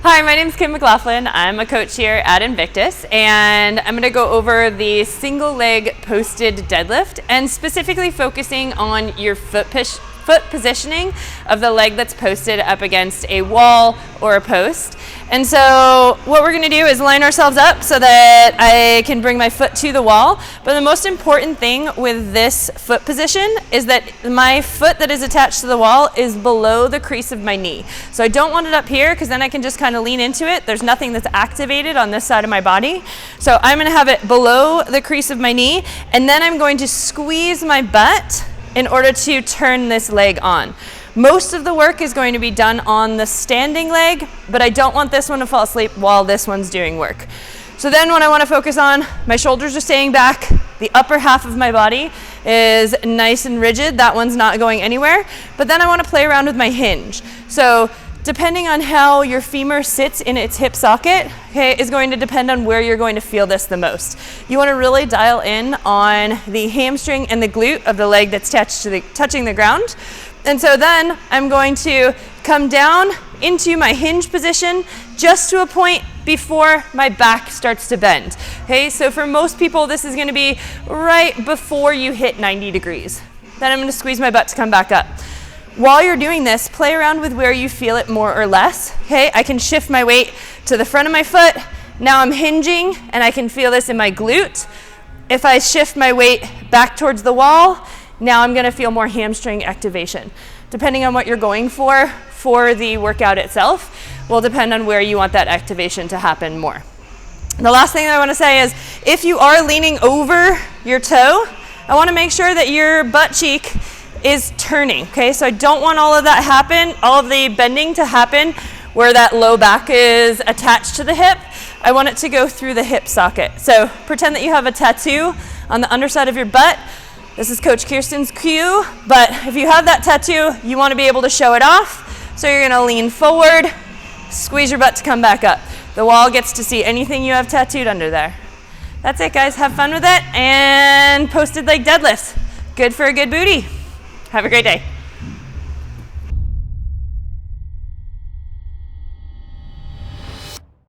Hi, my name is Kim McLaughlin. I'm a coach here at Invictus, and I'm going to go over the single leg posted deadlift and specifically focusing on your foot positioning of the leg that's posted up against a wall or a post. And so what we're going to do is line ourselves up so that I can bring my foot to the wall. But the most important thing with this foot position is that my foot that is attached to the wall is below the crease of my knee. So I don't want it up here because then I can just kind of lean into it. There's nothing that's activated on this side of my body. So I'm going to have it below the crease of my knee, and then I'm going to squeeze my butt in order to turn this leg on. Most of the work is going to be done on the standing leg, but I don't want this one to fall asleep while this one's doing work. So then what I want to focus on, my shoulders are staying back, the upper half of my body is nice and rigid, that one's not going anywhere, but then I want to play around with my hinge. So depending on how your femur sits in its hip socket, okay, is going to depend on where you're going to feel this the most. You want to really dial in on the hamstring and the glute of the leg that's touching the ground. And so then I'm going to come down into my hinge position just to a point before my back starts to bend. Okay, so for most people, this is going to be right before you hit 90 degrees. Then I'm going to squeeze my butt to come back up. While you're doing this, play around with where you feel it more or less. Okay, I can shift my weight to the front of my foot. Now I'm hinging and I can feel this in my glute. If I shift my weight back towards the wall, now I'm going to feel more hamstring activation. Depending on what you're going for the workout itself will depend on where you want that activation to happen more. The last thing I want to say is if you are leaning over your toe, I want to make sure that your butt cheek is turning, okay? So I don't want all of that happen, all of the bending to happen where that low back is attached to the hip. I want it to go through the hip socket. So pretend that you have a tattoo on the underside of your butt. This is Coach Kirsten's cue, but if you have that tattoo, you want to be able to show it off. So you're gonna lean forward, squeeze your butt to come back up. The wall gets to see anything you have tattooed under there. That's it, guys. Have fun with it, and posted leg deadlifts. Good for a good booty. Have a great day.